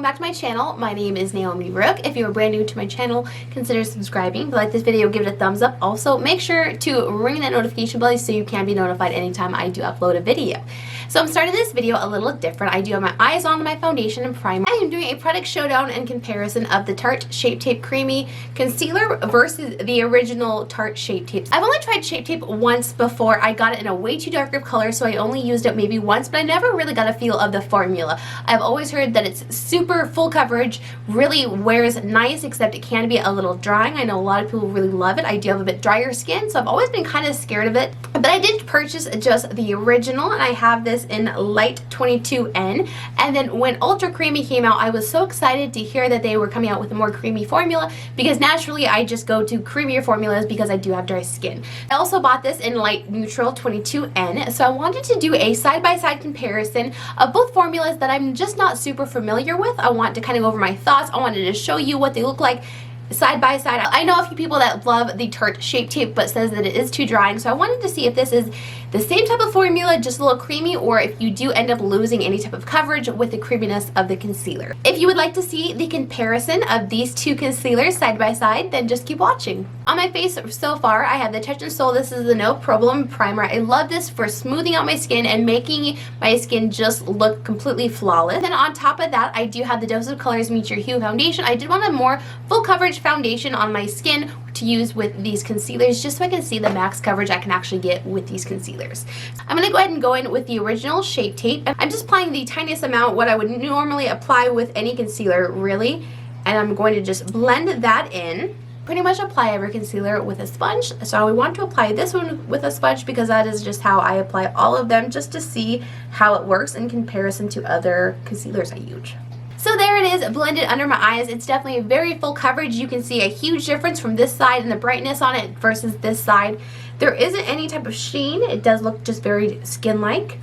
welcome back to my channel. My name is Naomi Rook. If you are brand new to my channel, consider subscribing. If you like this video, give it a thumbs up. Also, make sure to ring that notification bell so you can be notified anytime I do upload a video. So I'm starting this video a little different. I do have my eyes on my foundation and primer. I am doing a product showdown and comparison of the Tarte Shape Tape Creamy Concealer versus the original Tarte Shape Tapes. I've only tried Shape Tape once before. I got it in a way too dark of color, so I only used it maybe once, but I never really got a feel of the formula. I've always heard that it's super full coverage, really wears nice, except it can be a little drying. I know a lot of people really love it. I do have a bit drier skin, so I've always been kind of scared of it. But I did purchase just the original, and I have this in light 22N. And then when Ultra Creamy came out, I was so excited to hear that they were coming out with a more creamy formula, because naturally I just go to creamier formulas because I do have dry skin. I also bought this in light neutral 22N, so I wanted to do a side-by-side comparison of both formulas that I'm just not super familiar with. I want to kind of go over my thoughts. I wanted to show you what they look like side by side. I know a few people that love the Tarte Shape Tape but says that it is too drying, so I wanted to see if this is the same type of formula, just a little creamy, or if you do end up losing any type of coverage with the creaminess of the concealer. If you would like to see the comparison of these two concealers side by side, then just keep watching. On my face so far, I have the Touch and Soul. This is the No Problem Primer. I love this for smoothing out my skin and making my skin just look completely flawless. Then on top of that, I do have the Dose of Colors Meet Your Hue Foundation. I did want a more full coverage foundation on my skin to use with these concealers, just so I can see the max coverage I can actually get with these concealers. I'm going to go ahead and go in with the original Shape Tape. I'm just applying the tiniest amount, what I would normally apply with any concealer, really, and I'm going to just blend that in. Pretty much apply every concealer with a sponge, so we want to apply this one with a sponge because that is just how I apply all of them, just to see how it works in comparison to other concealers I use. So there it is, blended under my eyes. It's definitely a very full coverage. You can see a huge difference from this side and the brightness on it versus this side. There isn't any type of sheen. It does look just very skin-like,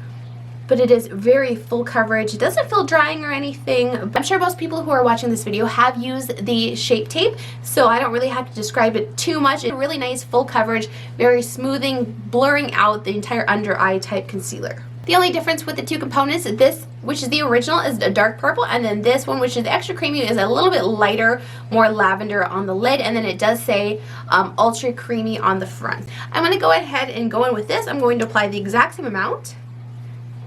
but it is very full coverage. It doesn't feel drying or anything. I'm sure most people who are watching this video have used the Shape Tape, so I don't really have to describe it too much. It's really nice full coverage, very smoothing, blurring out the entire under eye type concealer. The only difference with the two components, this, which is the original, is a dark purple, and then this one, which is extra creamy, is a little bit lighter, more lavender on the lid, and then it does say Ultra Creamy on the front. I'm going to go ahead and go in with this. I'm going to apply the exact same amount.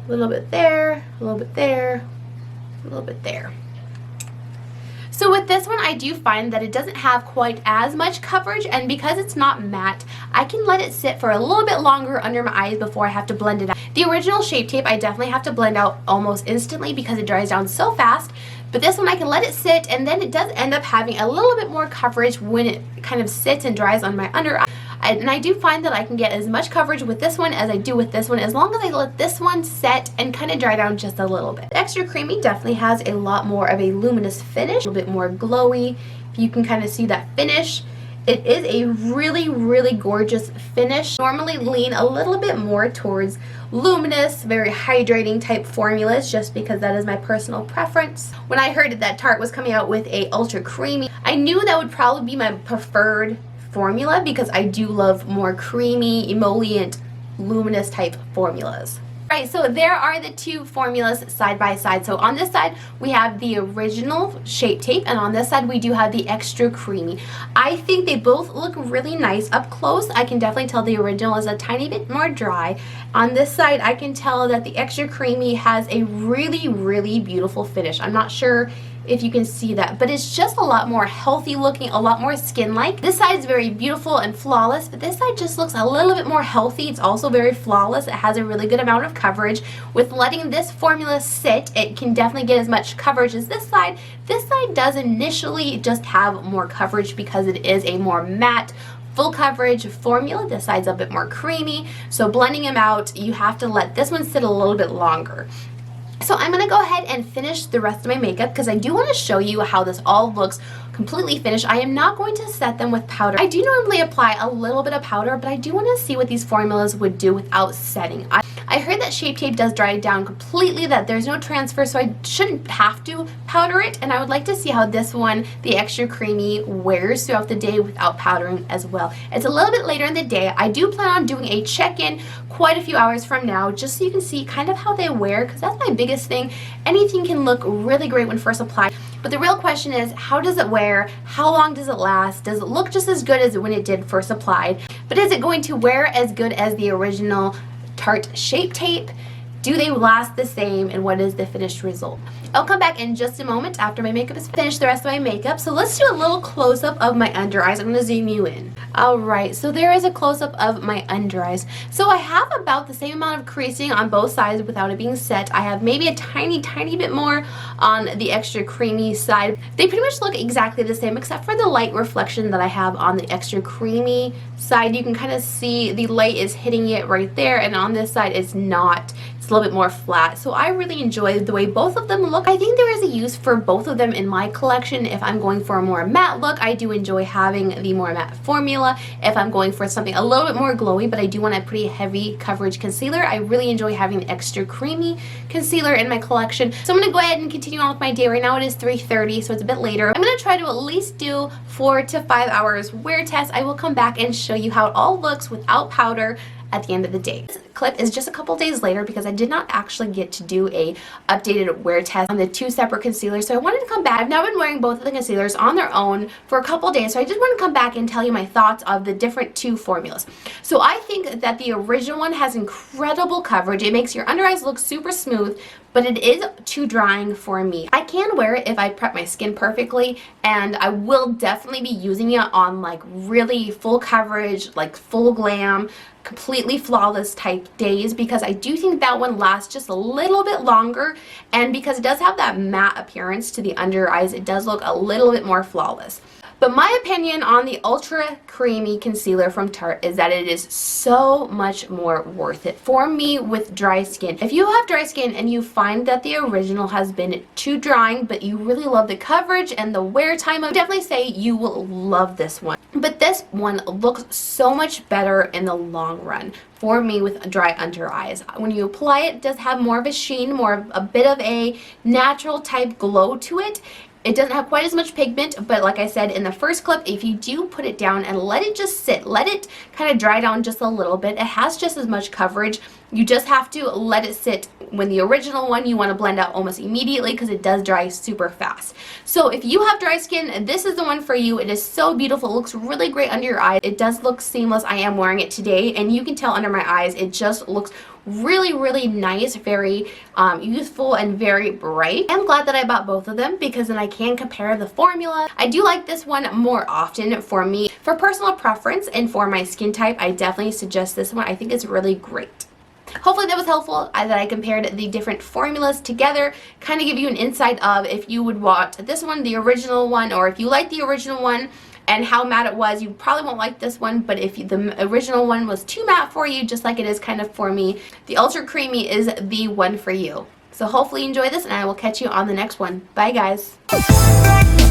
A little bit there, a little bit there, a little bit there. So with this one, I do find that it doesn't have quite as much coverage, and because it's not matte, I can let it sit for a little bit longer under my eyes before I have to blend it out. The original Shape Tape, I definitely have to blend out almost instantly because it dries down so fast, but this one I can let it sit, and then it does end up having a little bit more coverage when it kind of sits and dries on my under eye. And I do find that I can get as much coverage with this one as I do with this one, as long as I let this one set and kind of dry down just a little bit. The Extra Creamy definitely has a lot more of a luminous finish, a little bit more glowy. If you can kind of see that finish, it is a really, really gorgeous finish. Normally lean a little bit more towards luminous, very hydrating type formulas, just because that is my personal preference. When I heard that Tarte was coming out with a Ultra Creamy, I knew that would probably be my preferred formula because I do love more creamy, emollient, luminous type formulas. Right, so there are the two formulas side by side. So on this side we have the original Shape Tape, and on this side we do have the Extra Creamy. I think they both look really nice up close. I can definitely tell the original is a tiny bit more dry. On this side I can tell that the Extra Creamy has a really, really beautiful finish. I'm not sure if you can see that, but it's just a lot more healthy looking, a lot more skin-like. This side is very beautiful and flawless, but this side just looks a little bit more healthy. It's also very flawless. It has a really good amount of coverage. With letting this formula sit, it can definitely get as much coverage as this side. This side does initially just have more coverage because it is a more matte, full coverage formula. This side's a bit more creamy, so blending them out, you have to let this one sit a little bit longer. So I'm going to go ahead and finish the rest of my makeup because I do want to show you how this all looks completely finished. I am not going to set them with powder. I do normally apply a little bit of powder, but I do want to see what these formulas would do without setting. I heard that Shape Tape does dry it down completely, that there's no transfer, so I shouldn't have to powder it, and I would like to see how this one, the Extra Creamy, wears throughout the day without powdering as well. It's a little bit later in the day. I do plan on doing a check-in quite a few hours from now, just so you can see kind of how they wear, because that's my biggest thing. Anything can look really great when first applied. But the real question is, how does it wear? How long does it last? Does it look just as good as when it did first applied? But is it going to wear as good as the original Tarte Shape Tape? Do they last the same, and what is the finished result? I'll come back in just a moment after my makeup is finished, the rest of my makeup. So let's do a little close-up of my under eyes. I'm going to zoom you in. Alright, so there is a close-up of my under eyes. So I have about the same amount of creasing on both sides without it being set. I have maybe a tiny bit more on the extra creamy side. They pretty much look exactly the same except for the light reflection that I have on the extra creamy side. You can kind of see the light is hitting it right there, and on this side it's not. It's a little bit more flat. So I really enjoy the way both of them look. I think there is a use for both of them in my collection. If I'm going for a more matte look, I do enjoy having the more matte formula. If I'm going for something a little bit more glowy, but I do want a pretty heavy coverage concealer, I really enjoy having the extra creamy concealer in my collection. So I'm going to go ahead and continue on with my day. Right now it is 3:30, so it's a bit later. I'm going to try to at least do 4 to 5 hours wear test. I will come back and show you how it all looks without powder at the end of the day. This clip is just a couple days later because I did not actually get to do a updated wear test on the 2 separate concealers, so I wanted to come back. I've now been wearing both of the concealers on their own for a couple days, so I just want to come back and tell you my thoughts of the different 2 formulas. So I think that the original one has incredible coverage. It makes your under eyes look super smooth, but it is too drying for me. I can wear it if I prep my skin perfectly, and I will definitely be using it on like really full coverage, like full glam, completely flawless type days, because I do think that one lasts just a little bit longer, and because it does have that matte appearance to the under eyes, it does look a little bit more flawless. But my opinion on the Ultra Creamy Concealer from Tarte is that it is so much more worth it for me with dry skin. If you have dry skin and you find that the original has been too drying, but you really love the coverage and the wear time, I would definitely say you will love this one. But this one looks so much better in the long run for me with dry under eyes. When you apply it, it does have more of a sheen, more of a bit of a natural type glow to it. It doesn't have quite as much pigment, but like I said in the first clip, if you do put it down and let it just sit, let it kind of dry down just a little bit, it has just as much coverage. You just have to let it sit. When the original one, you want to blend out almost immediately because it does dry super fast. So if you have dry skin, this is the one for you. It is so beautiful. It looks really great under your eyes. It does look seamless. I am wearing it today, and you can tell under my eyes, it just looks really nice, very youthful and very bright. I'm glad that I bought both of them because then I can compare the formula. I do like this one more often for me. For personal preference and for my skin type, I definitely suggest this one. I think it's really great. Hopefully that was helpful, that I compared the different formulas together, kind of give you an insight of if you would want this one, the original one, or if you like the original one and how matte it was, you probably won't like this one. But if the original one was too matte for you, just like it is kind of for me, the Ultra Creamy is the one for you. So hopefully you enjoy this, and I will catch you on the next one. Bye guys.